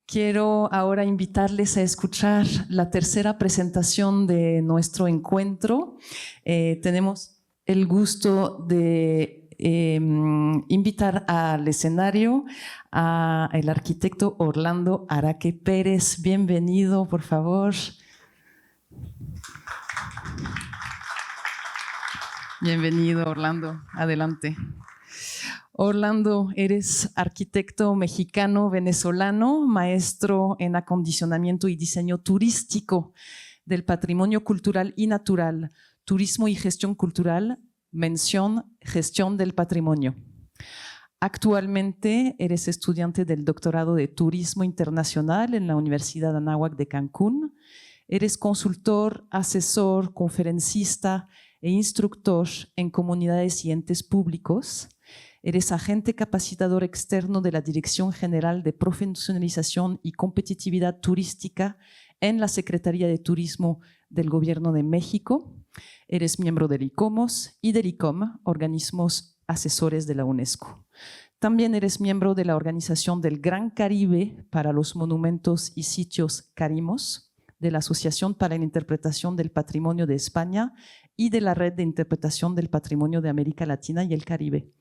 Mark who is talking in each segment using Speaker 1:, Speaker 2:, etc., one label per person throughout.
Speaker 1: Quiero ahora invitarles a escuchar la tercera presentación de nuestro encuentro. Tenemos el gusto de invitar al escenario al arquitecto Orlando Araque Pérez. Bienvenido, por favor. Bienvenido, Orlando. Adelante. Orlando, eres arquitecto mexicano-venezolano, maestro en acondicionamiento y diseño turístico del patrimonio cultural y natural, turismo y gestión cultural, mención gestión del patrimonio. Actualmente eres estudiante del doctorado de Turismo Internacional en la Universidad Anáhuac de Cancún. Eres consultor, asesor, conferencista e instructor en comunidades y entes públicos. Eres agente capacitador externo de la Dirección General de Profesionalización y Competitividad Turística en la Secretaría de Turismo del Gobierno de México. Eres miembro del ICOMOS y del ICOM, organismos asesores de la UNESCO. También eres miembro de la Organización del Gran Caribe para los Monumentos y Sitios CARIMOS, de la Asociación para la Interpretación del Patrimonio de España y de la Red de Interpretación del Patrimonio de América Latina y el Caribe.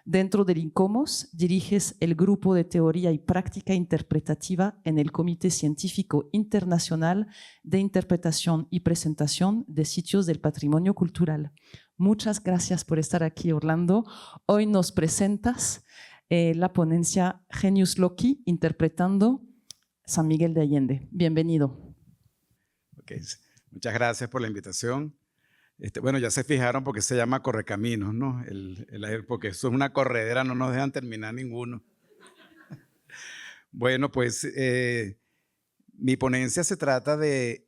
Speaker 1: Dentro del ICOMOS diriges el Grupo de Teoría y Práctica Interpretativa en el Comité Científico Internacional de Interpretación y Presentación de Sitios del Patrimonio Cultural. Muchas gracias por estar aquí, Orlando. Hoy nos presentas la ponencia Genius Loci, interpretando San Miguel de Allende. Bienvenido.
Speaker 2: Okay. Muchas gracias por la invitación. Bueno, ya se fijaron porque se llama Correcaminos, ¿no? Porque eso es una corredera, no nos dejan terminar ninguno. Bueno, pues mi ponencia se trata de,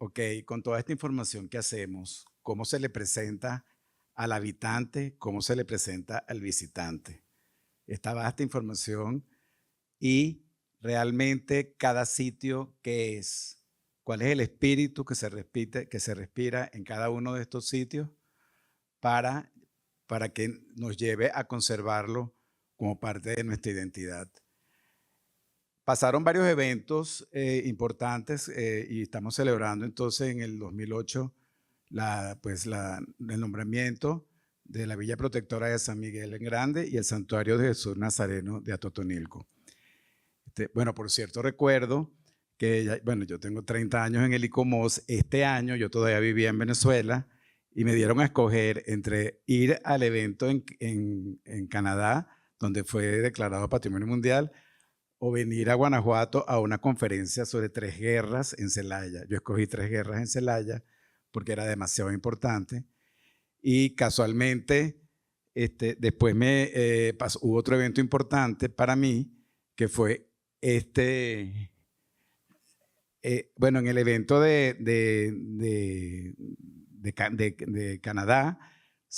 Speaker 2: con toda esta información que hacemos, cómo se le presenta al habitante, cómo se le presenta al visitante. Esta vasta información y realmente cada sitio qué es. ¿Cuál es el espíritu que se respira en cada uno de estos sitios para que nos lleve a conservarlo como parte de nuestra identidad? Pasaron varios eventos importantes y estamos celebrando entonces en el 2008 el nombramiento de la Villa Protectora de San Miguel en Grande y el Santuario de Jesús Nazareno de Atotonilco. Bueno, por cierto, recuerdo que yo tengo 30 años en el ICOMOS. Este año yo todavía vivía en Venezuela y me dieron a escoger entre ir al evento en Canadá, donde fue declarado Patrimonio Mundial, o venir a Guanajuato a una conferencia sobre 3 guerras en Celaya. Yo escogí 3 guerras en Celaya porque era demasiado importante. Y casualmente, después hubo otro evento importante para mí, que fue en el evento de Canadá,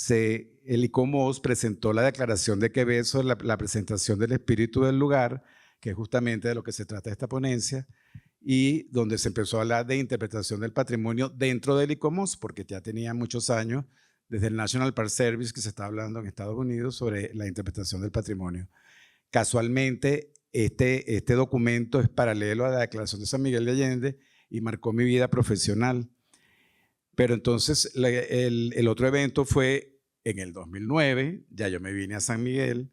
Speaker 2: el ICOMOS presentó la Declaración de Quevedo, la presentación del espíritu del lugar, que es justamente de lo que se trata esta ponencia, y donde se empezó a hablar de interpretación del patrimonio dentro del ICOMOS, porque ya tenía muchos años, desde el National Park Service, que se está hablando en Estados Unidos sobre la interpretación del patrimonio. Casualmente, este documento es paralelo a la Declaración de San Miguel de Allende y marcó mi vida profesional. Pero entonces el otro evento fue en el 2009, ya yo me vine a San Miguel,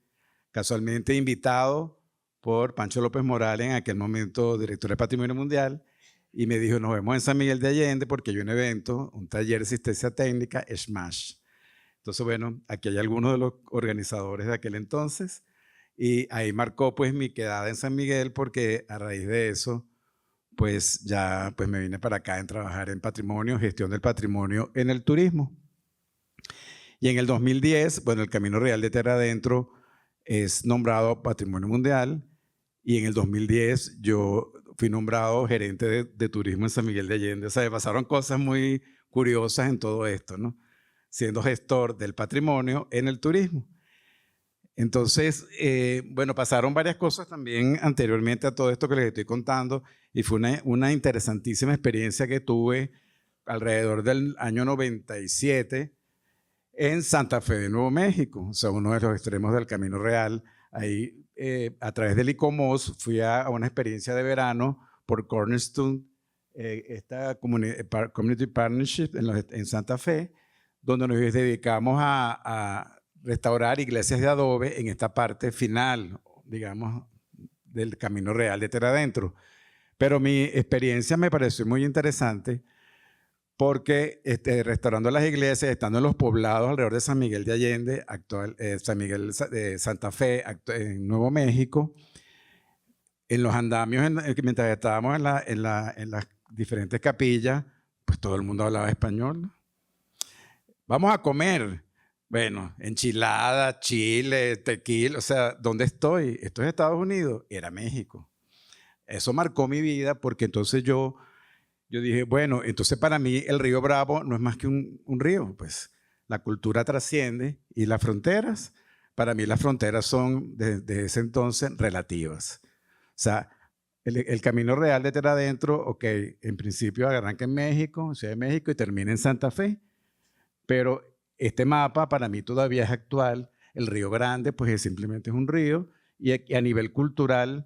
Speaker 2: casualmente invitado por Pancho López Morales, en aquel momento director de Patrimonio Mundial, y me dijo, nos vemos en San Miguel de Allende porque hay un evento, un taller de asistencia técnica, SMASH. Entonces, bueno, aquí hay algunos de los organizadores de aquel entonces, y ahí marcó pues mi quedada en San Miguel, porque a raíz de eso pues ya me vine para acá en trabajar en patrimonio, gestión del patrimonio en el turismo. Y en el 2010, bueno, el Camino Real de Tierra Adentro es nombrado Patrimonio Mundial, y en el 2010 yo fui nombrado gerente de turismo en San Miguel de Allende. O sea, pasaron cosas muy curiosas en todo esto, ¿no? Siendo gestor del patrimonio en el turismo. Entonces, bueno, pasaron varias cosas también anteriormente a todo esto que les estoy contando, y fue una interesantísima experiencia que tuve alrededor del año 97 en Santa Fe de Nuevo México, o sea, uno de los extremos del Camino Real. Ahí, a través del ICOMOS, fui a una experiencia de verano por Cornerstone, esta Community Partnership en Santa Fe, donde nos dedicamos a restaurar iglesias de adobe en esta parte final, digamos, del Camino Real de Tierra Adentro. Pero mi experiencia me pareció muy interesante porque restaurando las iglesias, estando en los poblados alrededor de San Miguel de Allende, San Miguel de Santa Fe, en Nuevo México, en los andamios, mientras estábamos en las diferentes capillas, pues todo el mundo hablaba español, ¿no? Vamos a comer. Bueno, enchilada, chile, tequila, o sea, ¿dónde estoy? ¿Esto es Estados Unidos? Era México. Eso marcó mi vida porque entonces yo dije, bueno, entonces para mí el río Bravo no es más que un río, pues la cultura trasciende y las fronteras, para mí las fronteras son desde ese entonces relativas. O sea, el camino real de Tierra Adentro, ok, en principio arranca en México, Ciudad de México y termina en Santa Fe, pero este mapa para mí todavía es actual. El Río Grande pues simplemente es un río y a nivel cultural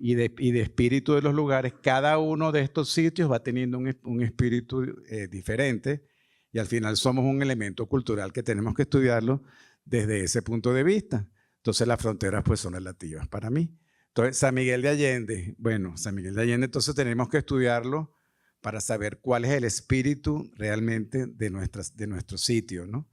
Speaker 2: y de espíritu de los lugares, cada uno de estos sitios va teniendo un espíritu diferente y al final somos un elemento cultural que tenemos que estudiarlo desde ese punto de vista. Entonces las fronteras pues son relativas para mí. Entonces San Miguel de Allende, bueno, San Miguel de Allende entonces tenemos que estudiarlo para saber cuál es el espíritu realmente de nuestro sitio, ¿no?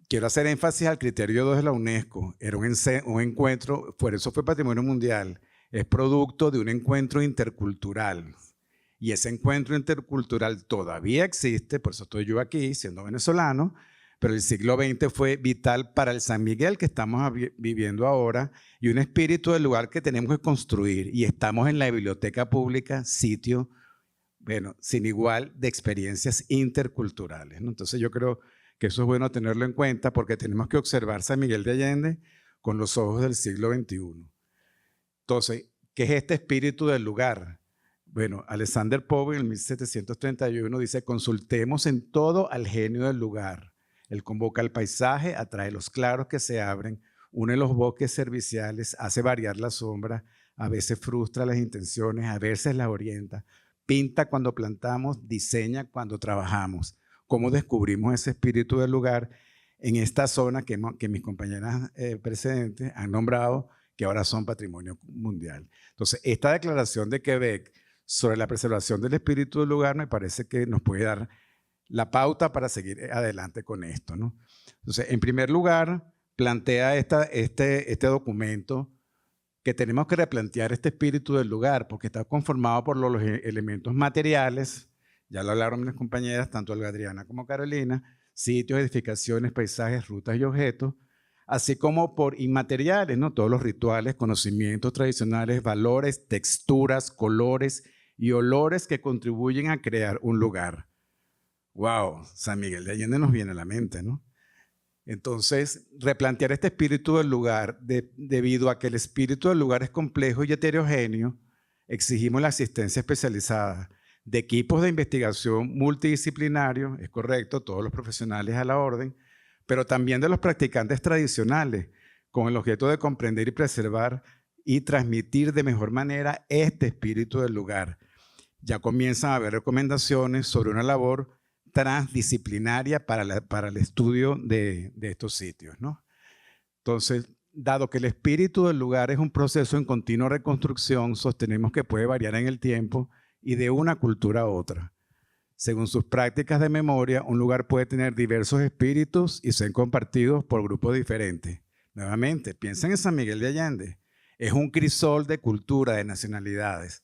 Speaker 2: Quiero hacer énfasis al criterio 2 de la UNESCO. Era un encuentro, por eso fue Patrimonio Mundial. Es producto de un encuentro intercultural. Y ese encuentro intercultural todavía existe, por eso estoy yo aquí, siendo venezolano, pero el siglo XX fue vital para el San Miguel que estamos viviendo ahora y un espíritu del lugar que tenemos que construir. Y estamos en la biblioteca pública, sitio, bueno, sin igual de experiencias interculturales, ¿no? Entonces yo creo que eso es bueno tenerlo en cuenta porque tenemos que observar San Miguel de Allende con los ojos del siglo XXI. Entonces, ¿qué es este espíritu del lugar? Bueno, Alexander Pope en 1731 dice, consultemos en todo al genio del lugar. Él convoca al paisaje, atrae los claros que se abren, une los bosques serviciales, hace variar la sombra, a veces frustra las intenciones, a veces las orienta, pinta cuando plantamos, diseña cuando trabajamos. ¿Cómo descubrimos ese espíritu del lugar en esta zona que mis compañeras precedentes han nombrado, que ahora son patrimonio mundial? Entonces, esta declaración de Quebec sobre la preservación del espíritu del lugar me parece que nos puede dar la pauta para seguir adelante con esto, ¿no? Entonces, en primer lugar, plantea este documento que tenemos que replantear este espíritu del lugar porque está conformado por los elementos materiales, ya lo hablaron mis compañeras, tanto Olga Adriana como Carolina, sitios, edificaciones, paisajes, rutas y objetos, así como por inmateriales, ¿no? Todos los rituales, conocimientos tradicionales, valores, texturas, colores y olores que contribuyen a crear un lugar. ¡Wow! San Miguel de Allende nos viene a la mente, ¿no? Entonces, replantear este espíritu del lugar, debido a que el espíritu del lugar es complejo y heterogéneo, exigimos la asistencia especializada de equipos de investigación multidisciplinarios, es correcto, todos los profesionales a la orden, pero también de los practicantes tradicionales, con el objeto de comprender y preservar y transmitir de mejor manera este espíritu del lugar. Ya comienzan a haber recomendaciones sobre una labor transdisciplinaria para el estudio de estos sitios, ¿no? Entonces, dado que el espíritu del lugar es un proceso en continua reconstrucción, sostenemos que puede variar en el tiempo y de una cultura a otra. Según sus prácticas de memoria, un lugar puede tener diversos espíritus y ser compartidos por grupos diferentes. Nuevamente, piensen en San Miguel de Allende. Es un crisol de cultura, de nacionalidades.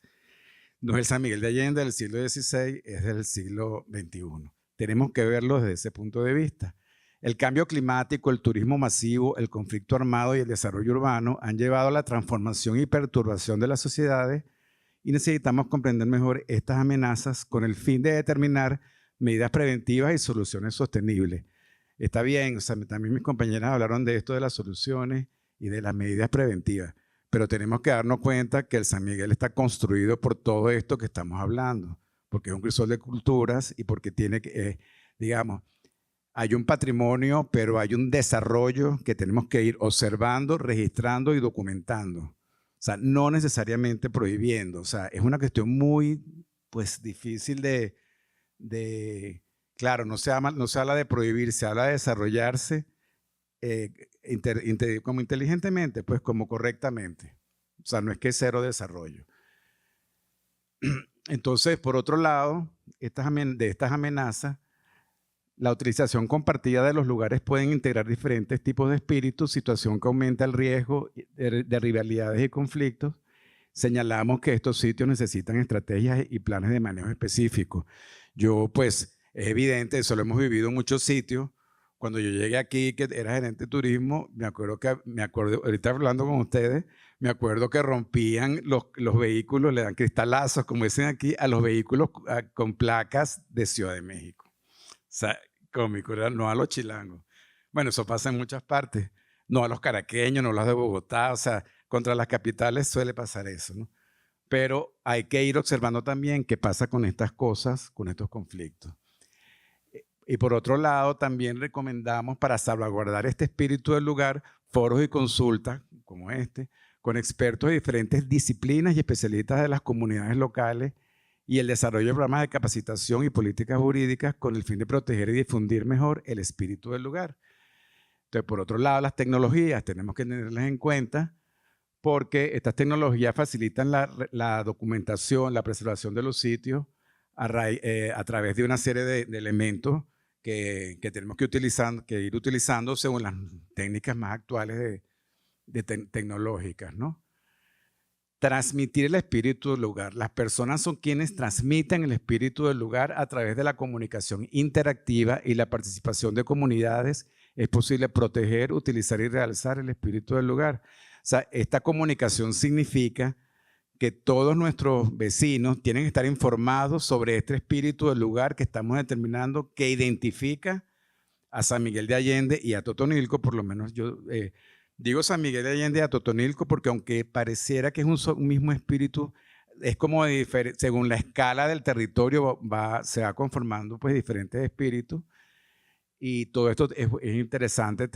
Speaker 2: No es el San Miguel de Allende del siglo XVI, es del siglo XXI. Tenemos que verlo desde ese punto de vista. El cambio climático, el turismo masivo, el conflicto armado y el desarrollo urbano han llevado a la transformación y perturbación de las sociedades y necesitamos comprender mejor estas amenazas con el fin de determinar medidas preventivas y soluciones sostenibles. Está bien, o sea, también mis compañeras hablaron de esto de las soluciones y de las medidas preventivas, pero tenemos que darnos cuenta que el San Miguel está construido por todo esto que estamos hablando, porque es un crisol de culturas y porque tiene que, digamos, hay un patrimonio, pero hay un desarrollo que tenemos que ir observando, registrando y documentando. sea, no necesariamente prohibiendo. O sea, es una cuestión muy, pues, difícil claro, no se habla de prohibir, se habla de desarrollarse como inteligentemente, pues como correctamente. O sea, no es que es cero desarrollo. Entonces, por otro lado, de estas amenazas, la utilización compartida de los lugares pueden integrar diferentes tipos de espíritus, situación que aumenta el riesgo de rivalidades y conflictos. Señalamos que estos sitios necesitan estrategias y planes de manejo específicos. Yo, pues, es evidente, eso lo hemos vivido en muchos sitios. Cuando yo llegué aquí, que era gerente de turismo, me acuerdo, ahorita hablando con ustedes, me acuerdo que rompían los vehículos, le dan cristalazos, como dicen aquí, a los vehículos con placas de Ciudad de México. O sea, cómico, no a los chilangos. Bueno, eso pasa en muchas partes. No a los caraqueños, no a los de Bogotá. O sea, contra las capitales suele pasar eso, ¿no? Pero hay que ir observando también qué pasa con estas cosas, con estos conflictos. Y por otro lado, también recomendamos, para salvaguardar este espíritu del lugar, foros y consultas como este, con expertos de diferentes disciplinas y especialistas de las comunidades locales, y el desarrollo de programas de capacitación y políticas jurídicas con el fin de proteger y difundir mejor el espíritu del lugar. Entonces, por otro lado, las tecnologías tenemos que tenerlas en cuenta, porque estas tecnologías facilitan la documentación, la preservación de los sitios a través de una serie de elementos que tenemos que ir utilizando según las técnicas más actuales tecnológicas, ¿no? Transmitir el espíritu del lugar. Las personas son quienes transmiten el espíritu del lugar a través de la comunicación interactiva y la participación de comunidades. Es posible proteger, utilizar y realzar el espíritu del lugar. O sea, esta comunicación significa que todos nuestros vecinos tienen que estar informados sobre este espíritu del lugar que estamos determinando, que identifica a San Miguel de Allende y a Totonilco. Por lo menos yo digo San Miguel de Allende y a Totonilco porque aunque pareciera que es un mismo espíritu, es como según la escala del territorio se va conformando pues diferentes espíritus. Y todo esto es interesante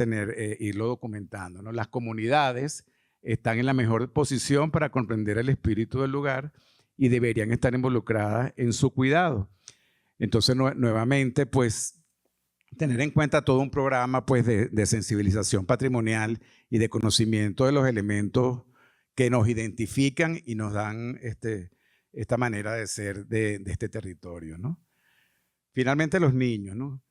Speaker 2: irlo documentando, ¿no? Las comunidades están en la mejor posición para comprender el espíritu del lugar y deberían estar involucradas en su cuidado. Entonces, nuevamente, pues, tener en cuenta todo un programa pues, de sensibilización patrimonial y de conocimiento de los elementos que nos identifican y nos dan esta manera de ser de este territorio, ¿no? Finalmente, los niños, ¿no?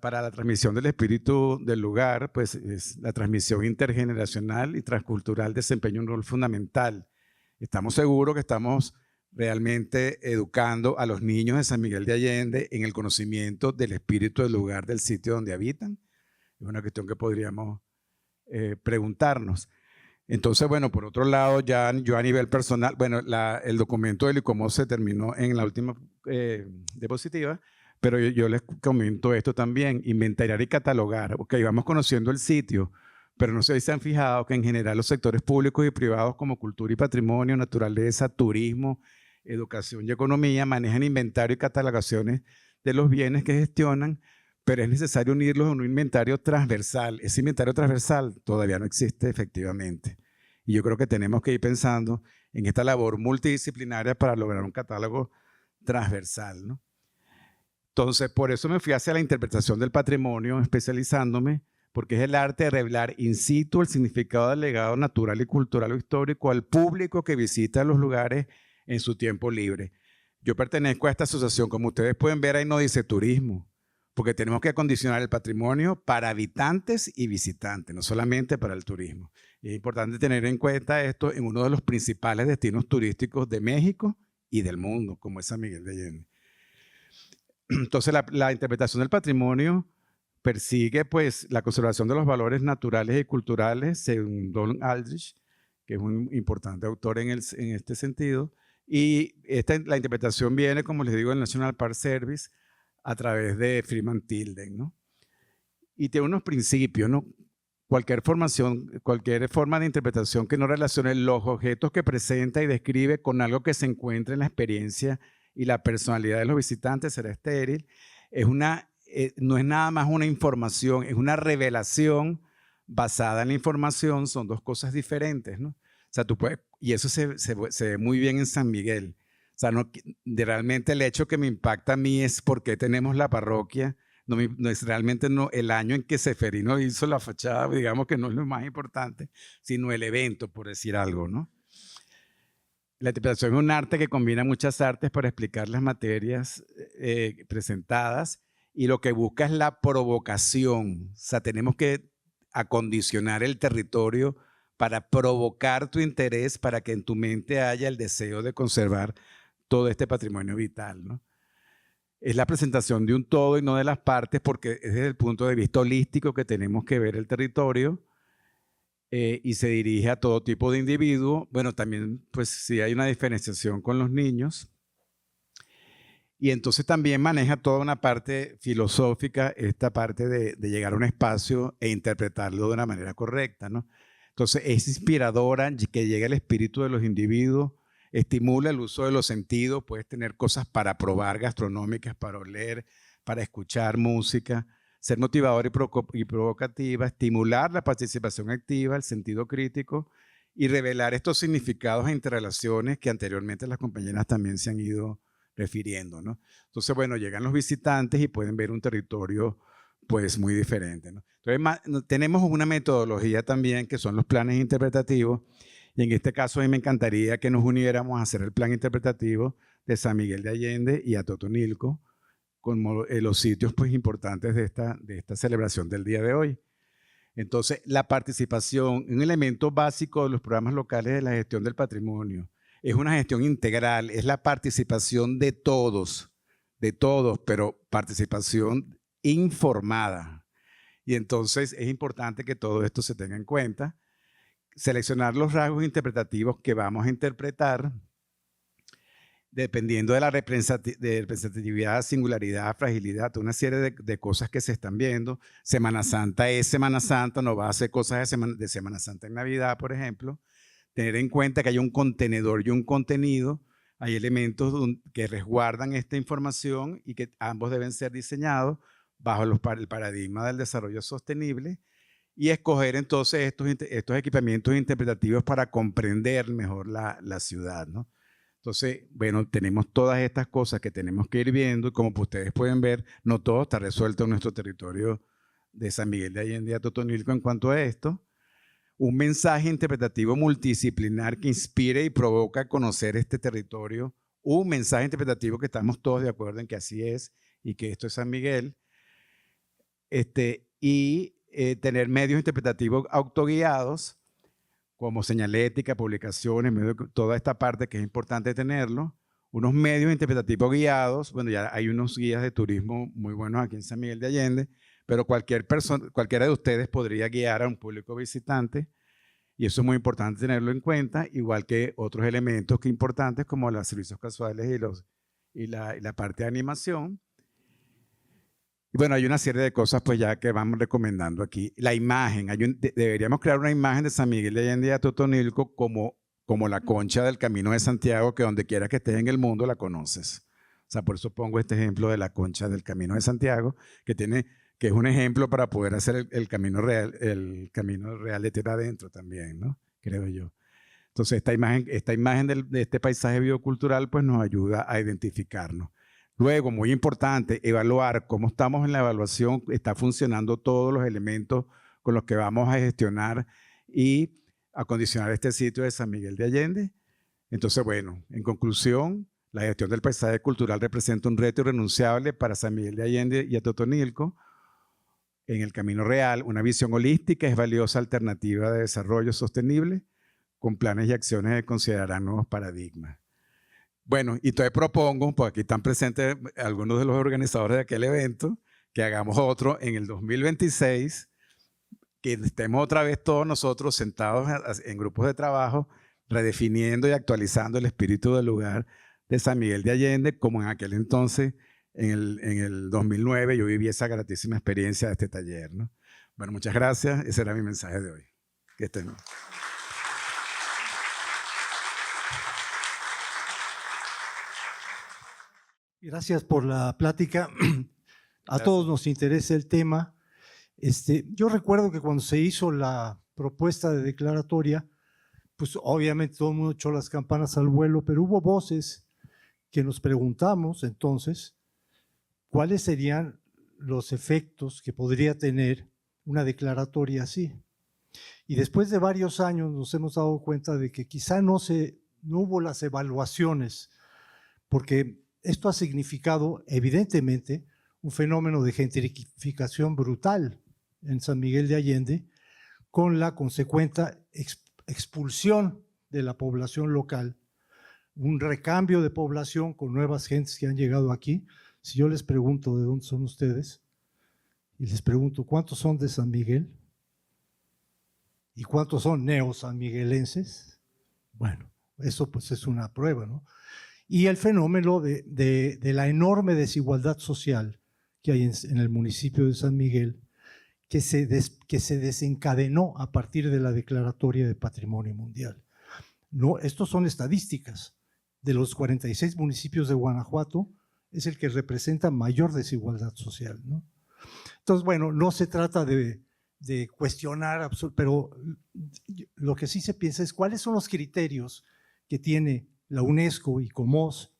Speaker 2: Para la transmisión del espíritu del lugar, pues la transmisión intergeneracional y transcultural desempeña un rol fundamental. Estamos seguros que estamos realmente educando a los niños de San Miguel de Allende en el conocimiento del espíritu del lugar, del sitio donde habitan. Es una cuestión que podríamos preguntarnos. Entonces, bueno, por otro lado, yo a nivel personal, bueno, el documento del ICOMOS se terminó en la última diapositiva, pero yo les comento esto también: inventariar y catalogar. Ok, vamos conociendo el sitio, pero no sé si se han fijado que en general los sectores públicos y privados como cultura y patrimonio, naturaleza, turismo, educación y economía manejan inventario y catalogaciones de los bienes que gestionan, pero es necesario unirlos en un inventario transversal. Ese inventario transversal todavía no existe efectivamente. Y yo creo que tenemos que ir pensando en esta labor multidisciplinaria para lograr un catálogo transversal, ¿no? Entonces, por eso me fui hacia la interpretación del patrimonio, especializándome, porque es el arte de revelar in situ el significado del legado natural y cultural o histórico al público que visita los lugares en su tiempo libre. Yo pertenezco a esta asociación. Como ustedes pueden ver, ahí no dice turismo, porque tenemos que acondicionar el patrimonio para habitantes y visitantes, no solamente para el turismo. Y es importante tener en cuenta esto en uno de los principales destinos turísticos de México y del mundo, como es San Miguel de Allende. Entonces, la interpretación del patrimonio persigue pues, la conservación de los valores naturales y culturales, según Don Aldrich, que es un importante autor en este sentido. Y la interpretación viene, como les digo, del National Park Service a través de Freeman Tilden, ¿no? Y tiene unos principios, ¿no? Cualquier forma de interpretación que no relacione los objetos que presenta y describe con algo que se encuentra en la experiencia y la personalidad de los visitantes será estéril. No es nada más una información, es una revelación basada en la información. Son dos cosas diferentes, ¿no? O sea, tú puedes, y eso se ve muy bien en San Miguel. O sea, realmente el hecho que me impacta a mí es por qué tenemos la parroquia. No es realmente el año en que Seferino hizo la fachada, digamos que no es lo más importante, sino el evento, por decir algo, ¿no? La interpretación es un arte que combina muchas artes para explicar las materias presentadas, y lo que busca es la provocación. O sea, tenemos que acondicionar el territorio para provocar tu interés, para que en tu mente haya el deseo de conservar todo este patrimonio vital, ¿no? Es la presentación de un todo y no de las partes, porque es desde el punto de vista holístico que tenemos que ver el territorio, y se dirige a todo tipo de individuo. Bueno, también pues sí hay una diferenciación con los niños. Y entonces también maneja toda una parte filosófica, esta parte de llegar a un espacio e interpretarlo de una manera correcta, ¿no? Entonces es inspiradora, que llegue el espíritu de los individuos, estimula el uso de los sentidos. Puedes tener cosas para probar, gastronómicas, para oler, para escuchar música, ser motivadora y provocativa, estimular la participación activa, el sentido crítico, y revelar estos significados e interrelaciones que anteriormente las compañeras también se han ido refiriendo, ¿no? Entonces, bueno, llegan los visitantes y pueden ver un territorio pues muy diferente, ¿no? Entonces, tenemos una metodología también que son los planes interpretativos, y en este caso a mí me encantaría que nos uniéramos a hacer el plan interpretativo de San Miguel de Allende y Atotonilco, como los sitios pues importantes de esta celebración del día de hoy. Entonces, la participación, un elemento básico de los programas locales de la gestión del patrimonio, es una gestión integral, es la participación de todos, pero participación informada. Y entonces es importante que todo esto se tenga en cuenta. Seleccionar los rasgos interpretativos que vamos a interpretar, dependiendo de la representatividad, singularidad, fragilidad, una serie de cosas que se están viendo. Semana Santa es Semana Santa, no va a hacer cosas de Semana Santa en Navidad, por ejemplo. Tener en cuenta que hay un contenedor y un contenido, hay elementos que resguardan esta información y que ambos deben ser diseñados bajo el paradigma del desarrollo sostenible, y escoger entonces estos equipamientos interpretativos para comprender mejor la ciudad, ¿no? Entonces, bueno, tenemos todas estas cosas que tenemos que ir viendo, y como ustedes pueden ver, no todo está resuelto en nuestro territorio de San Miguel de Allende y Atotonilco en cuanto a esto. Un mensaje interpretativo multidisciplinar que inspire y provoca a conocer este territorio, un mensaje interpretativo que estamos todos de acuerdo en que así es y que esto es San Miguel, y tener medios interpretativos autoguiados como señalética, publicaciones, toda esta parte que es importante tenerlo, unos medios interpretativos guiados. Bueno, ya hay unos guías de turismo muy buenos aquí en San Miguel de Allende, pero cualquiera de ustedes podría guiar a un público visitante, y eso es muy importante tenerlo en cuenta, igual que otros elementos que importantes como los servicios casuales y la parte de animación. Y bueno, hay una serie de cosas pues ya que vamos recomendando aquí. La imagen, deberíamos crear una imagen de San Miguel de Allende y Atotonilco como la concha del Camino de Santiago, que donde quiera que estés en el mundo la conoces. O sea, por eso pongo este ejemplo de la concha del Camino de Santiago, que es un ejemplo para poder hacer el camino real de tierra adentro también, ¿no? Creo yo. Entonces, esta imagen de este paisaje biocultural pues nos ayuda a identificarnos. Luego, muy importante, evaluar cómo estamos en la evaluación, está funcionando todos los elementos con los que vamos a gestionar y acondicionar este sitio de San Miguel de Allende. Entonces, bueno, en conclusión, la gestión del paisaje cultural representa un reto irrenunciable para San Miguel de Allende y Atotonilco. En el camino real, una visión holística es valiosa alternativa de desarrollo sostenible, con planes y acciones que considerarán nuevos paradigmas. Bueno, y entonces propongo, pues aquí están presentes algunos de los organizadores de aquel evento, que hagamos otro en el 2026, que estemos otra vez todos nosotros sentados en grupos de trabajo, redefiniendo y actualizando el espíritu del lugar de San Miguel de Allende, como en aquel entonces, en el 2009, yo viví esa gratísima experiencia de este taller, ¿no? Bueno, muchas gracias. Ese era mi mensaje de hoy. Que estén bien.
Speaker 3: Gracias por la plática. A todos nos interesa el tema. Yo recuerdo que cuando se hizo la propuesta de declaratoria, pues obviamente todo el mundo echó las campanas al vuelo, pero hubo voces que nos preguntamos entonces cuáles serían los efectos que podría tener una declaratoria así. Y después de varios años nos hemos dado cuenta de que quizá no hubo las evaluaciones, porque esto ha significado evidentemente un fenómeno de gentrificación brutal en San Miguel de Allende, con la consecuente expulsión de la población local, un recambio de población con nuevas gentes que han llegado aquí. Si yo les pregunto de dónde son ustedes y les pregunto cuántos son de San Miguel y cuántos son neo-sanmiguelenses, bueno, eso pues es una prueba, ¿no? Y el fenómeno de la enorme desigualdad social que hay en el municipio de San Miguel, que se desencadenó a partir de la Declaratoria de Patrimonio Mundial. No, estos son estadísticas. De los 46 municipios de Guanajuato, es el que representa mayor desigualdad social, ¿no? Entonces, bueno, no se trata de cuestionar, pero lo que sí se piensa es cuáles son los criterios que tiene la UNESCO y Comos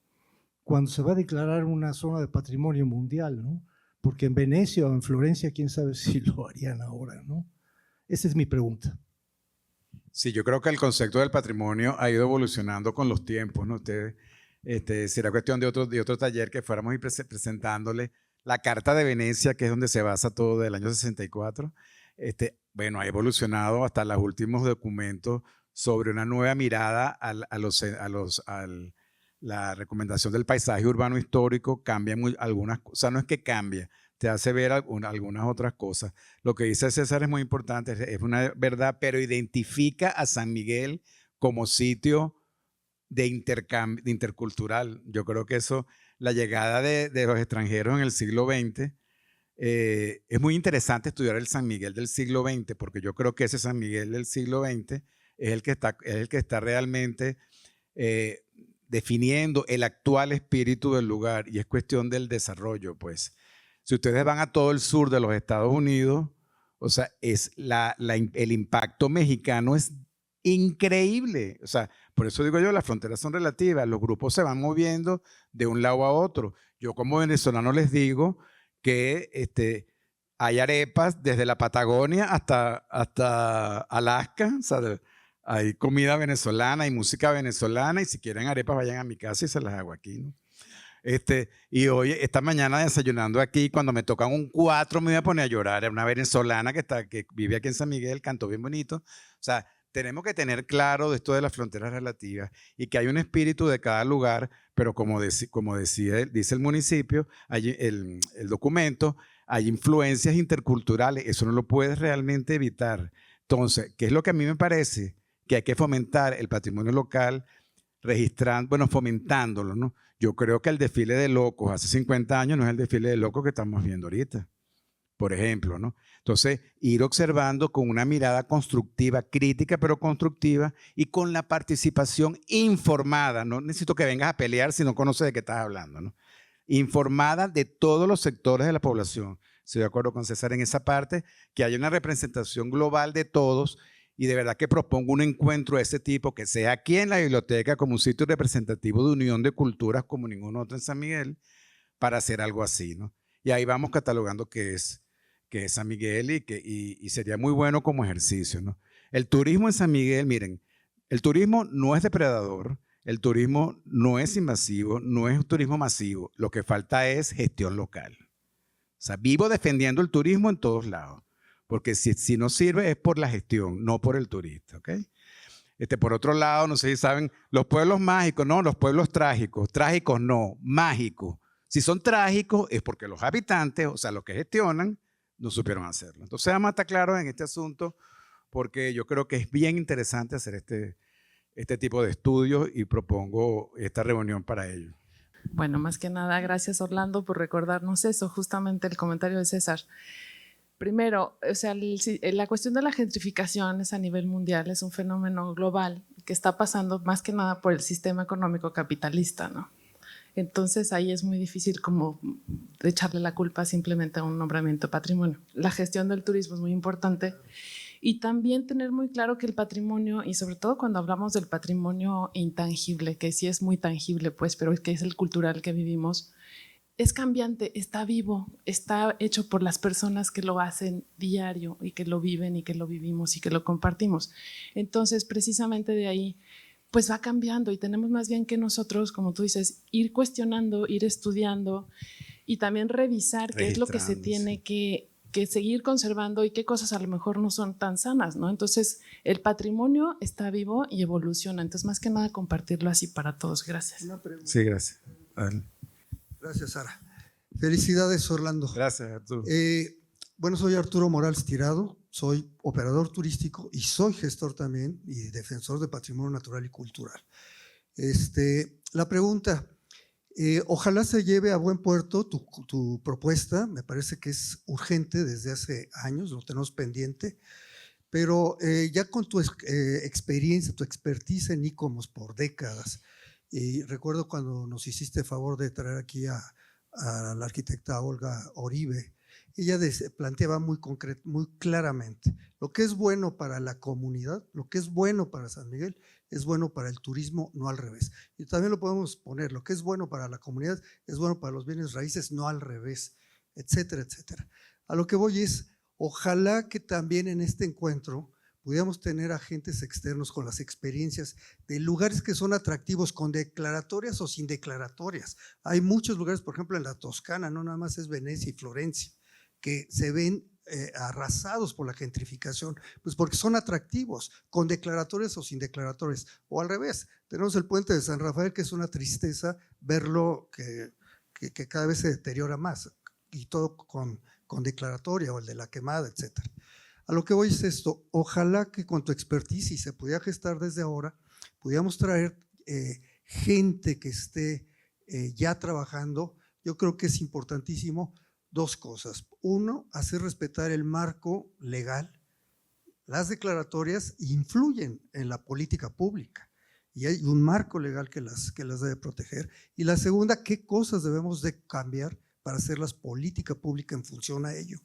Speaker 3: cuando se va a declarar una zona de patrimonio mundial, ¿no? Porque en Venecia o en Florencia, quién sabe si lo harían ahora, ¿no? Esa es mi pregunta.
Speaker 2: Sí, yo creo que el concepto del patrimonio ha ido evolucionando con los tiempos, ¿no? Será cuestión de otro taller que fuéramos presentándole la Carta de Venecia, que es donde se basa todo del año 64. Bueno, ha evolucionado hasta los últimos documentos sobre una nueva mirada a la recomendación del paisaje urbano histórico. Cambia algunas cosas, o sea, no es que cambia, te hace ver algunas otras cosas. Lo que dice César es muy importante, es una verdad, pero identifica a San Miguel como sitio de intercambio, de intercultural. Yo creo que eso, la llegada de los extranjeros en el siglo XX, es muy interesante estudiar el San Miguel del siglo XX, porque yo creo que ese San Miguel del siglo XX es el que está realmente definiendo el actual espíritu del lugar, y es cuestión del desarrollo, pues. Si ustedes van a todo el sur de los Estados Unidos, o sea, el impacto mexicano es increíble. O sea, por eso digo yo, las fronteras son relativas, los grupos se van moviendo de un lado a otro. Yo como venezolano les digo que hay arepas desde la Patagonia hasta Alaska, o sea, hay comida venezolana, hay música venezolana, y si quieren arepas vayan a mi casa y se las hago aquí, ¿no? Y hoy, esta mañana desayunando aquí, cuando me tocan un 4 me voy a poner a llorar. Era una venezolana que vive aquí en San Miguel, cantó bien bonito. O sea, tenemos que tener claro de esto de las fronteras relativas y que hay un espíritu de cada lugar, pero como dice el municipio, el documento, hay influencias interculturales, eso no lo puedes realmente evitar. Entonces, ¿qué es lo que a mí me parece? Que hay que fomentar el patrimonio local, fomentándolo, ¿no? Yo creo que el desfile de locos hace 50 años no es el desfile de locos que estamos viendo ahorita, por ejemplo, ¿no? Entonces, ir observando con una mirada constructiva, crítica, pero constructiva, y con la participación informada. No necesito que vengas a pelear si no conoces de qué estás hablando, ¿no? Informada de todos los sectores de la población. Estoy de acuerdo con César en esa parte, que haya una representación global de todos. Y de verdad que propongo un encuentro de ese tipo, que sea aquí en la biblioteca como un sitio representativo de unión de culturas como ningún otro en San Miguel, para hacer algo así, ¿no? Y ahí vamos catalogando qué es San Miguel, y sería muy bueno como ejercicio, ¿no? El turismo en San Miguel, miren, el turismo no es depredador, el turismo no es invasivo, no es un turismo masivo. Lo que falta es gestión local. O sea, vivo defendiendo el turismo en todos lados. Porque si no sirve es por la gestión, no por el turista, ¿ok? Por otro lado, no sé si saben, los pueblos mágicos, no, los pueblos trágicos no, mágicos. Si son trágicos es porque los habitantes, o sea, los que gestionan, no supieron hacerlo. Entonces vamos a estar claros en este asunto, porque yo creo que es bien interesante hacer este tipo de estudios, y propongo esta reunión para ello.
Speaker 4: Bueno, más que nada, gracias Orlando por recordarnos eso, justamente el comentario de César. Primero, o sea, la cuestión de la gentrificación es a nivel mundial, es un fenómeno global que está pasando más que nada por el sistema económico capitalista, ¿no? Entonces ahí es muy difícil como echarle la culpa simplemente a un nombramiento de patrimonio. La gestión del turismo es muy importante Y también tener muy claro que el patrimonio, y sobre todo cuando hablamos del patrimonio intangible, que sí es muy tangible, pues, pero que es el cultural que vivimos, es cambiante, está vivo, está hecho por las personas que lo hacen diario y que lo viven y que lo vivimos y que lo compartimos. Entonces, precisamente de ahí, pues va cambiando y tenemos más bien que nosotros, como tú dices, ir cuestionando, ir estudiando y también revisar qué es lo que se tiene que seguir conservando y qué cosas a lo mejor no son tan sanas, ¿no? Entonces, el patrimonio está vivo y evoluciona. Entonces, más que nada, compartirlo así para todos. Gracias.
Speaker 2: Sí, gracias.
Speaker 5: Gracias, Sara. Felicidades, Orlando.
Speaker 2: Gracias, Arturo.
Speaker 5: Bueno, soy Arturo Morales Tirado, soy operador turístico y soy gestor también y defensor de patrimonio natural y cultural. La pregunta, ojalá se lleve a buen puerto tu propuesta, me parece que es urgente desde hace años, lo tenemos pendiente, pero ya con tu experiencia, tu expertise en ICOMOS por décadas, y recuerdo cuando nos hiciste el favor de traer aquí a la arquitecta Olga Oribe, ella planteaba muy claramente lo que es bueno para la comunidad, lo que es bueno para San Miguel, es bueno para el turismo, no al revés. Y también lo podemos poner, lo que es bueno para la comunidad, es bueno para los bienes raíces, no al revés, etcétera, etcétera. A lo que voy es, ojalá que también en este encuentro pudiéramos tener agentes externos con las experiencias de lugares que son atractivos con declaratorias o sin declaratorias. Hay muchos lugares, por ejemplo en la Toscana, no nada más es Venecia y Florencia, que se ven arrasados por la gentrificación, pues porque son atractivos, con declaratorias o sin declaratorias, o al revés. Tenemos el puente de San Rafael, que es una tristeza verlo que cada vez se deteriora más, y todo con declaratoria, o el de la quemada, etcétera. A lo que voy es esto, ojalá que con tu expertise, si se pudiera gestar desde ahora, pudiéramos traer gente que esté ya trabajando. Yo creo que es importantísimo dos cosas. Uno, hacer respetar el marco legal. Las declaratorias influyen en la política pública y hay un marco legal que las debe proteger. Y la segunda, qué cosas debemos de cambiar para hacerlas política pública en función a ello.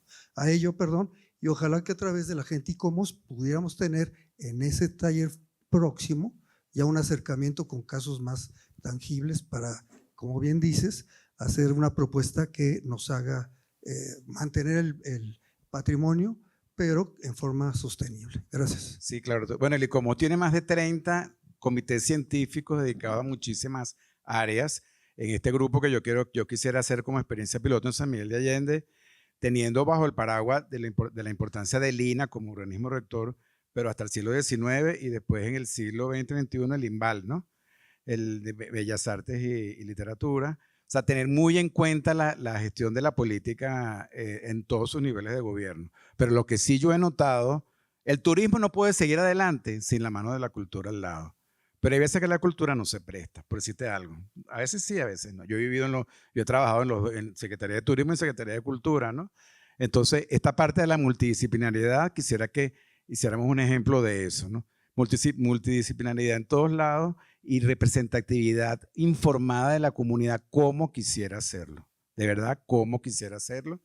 Speaker 5: Y ojalá que a través de la gente ICOMOS pudiéramos tener en ese taller próximo ya un acercamiento con casos más tangibles para, como bien dices, hacer una propuesta que nos haga mantener el patrimonio, pero en forma sostenible. Gracias.
Speaker 2: Sí, claro. Bueno, el ICOMOS tiene más de 30 comités científicos dedicados a muchísimas áreas. En este grupo que yo quisiera hacer como experiencia piloto en San Miguel de Allende, teniendo bajo el paraguas de la importancia del INA como organismo rector, pero hasta el siglo XIX y después en el siglo XX-XXI el INVAL, ¿no? El de Bellas Artes y Literatura. O sea, tener muy en cuenta la gestión de la política en todos sus niveles de gobierno. Pero lo que sí yo he notado, el turismo no puede seguir adelante sin la mano de la cultura al lado. Pero hay veces que la cultura no se presta, por decirte algo. A veces sí, a veces no. Yo he trabajado en Secretaría de Turismo y Secretaría de Cultura, ¿no? Entonces, esta parte de la multidisciplinariedad, quisiera que hiciéramos un ejemplo de eso, ¿no? Multidisciplinaridad en todos lados y representatividad informada de la comunidad, como quisiera hacerlo. De verdad, como quisiera hacerlo.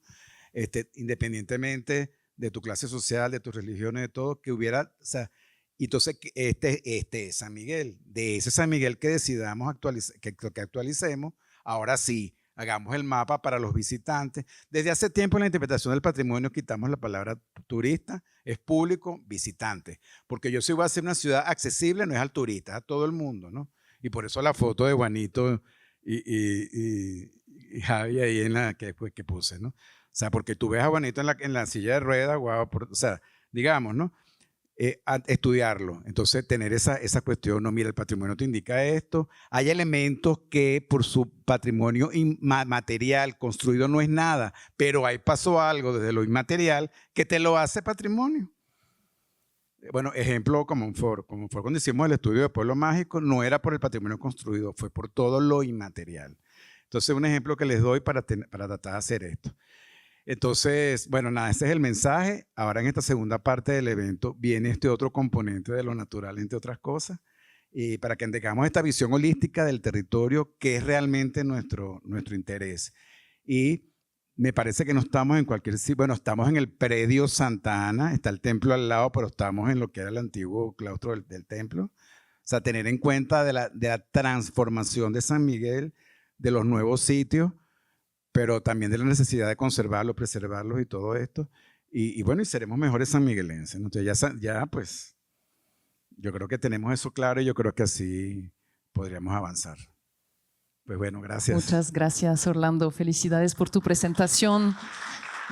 Speaker 2: Independientemente de tu clase social, de tus religiones, de todo, que hubiera, o sea, entonces este es San Miguel, de ese San Miguel que decidamos que actualicemos, ahora sí, hagamos el mapa para los visitantes. Desde hace tiempo en la interpretación del patrimonio quitamos la palabra turista, es público, visitante, porque yo si voy a hacer una ciudad accesible no es al turista, es a todo el mundo, ¿no? Y por eso la foto de Juanito y Javi ahí en la que puse, ¿no? O sea, porque tú ves a Juanito en la silla de ruedas, wow, o sea, digamos, ¿no? Estudiarlo, entonces tener esa cuestión, no, mira, el patrimonio te indica esto, hay elementos que por su patrimonio material construido no es nada, pero ahí pasó algo desde lo inmaterial que te lo hace patrimonio. Bueno, ejemplo como fue cuando hicimos el estudio de Pueblo Mágico, no era por el patrimonio construido, fue por todo lo inmaterial. Entonces un ejemplo que les doy para tratar de hacer esto. Entonces, bueno, nada, ese es el mensaje. Ahora en esta segunda parte del evento viene este otro componente de lo natural, entre otras cosas, y para que tengamos esta visión holística del territorio que es realmente nuestro interés. Y Me parece que no estamos en cualquier sitio. Bueno, estamos en el predio Santa Ana, está el templo al lado, pero estamos en lo que era el antiguo claustro del templo. O sea, tener en cuenta de la transformación de San Miguel, de los nuevos sitios, pero también de la necesidad de conservarlos, preservarlos y todo esto. Y bueno, y seremos mejores sanmiguelenses, ¿no? Entonces ya pues, yo creo que tenemos eso claro y yo creo que así podríamos avanzar. Pues bueno, gracias.
Speaker 1: Muchas gracias, Orlando. Felicidades por tu presentación.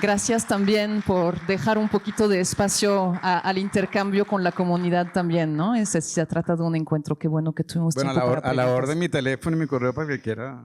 Speaker 1: Gracias también por dejar un poquito de espacio al intercambio con la comunidad también, ¿no? Se trata de un encuentro. Qué bueno que tuvimos tiempo para
Speaker 2: a la
Speaker 1: preguntas.
Speaker 2: orden mi teléfono y mi correo para que quiera.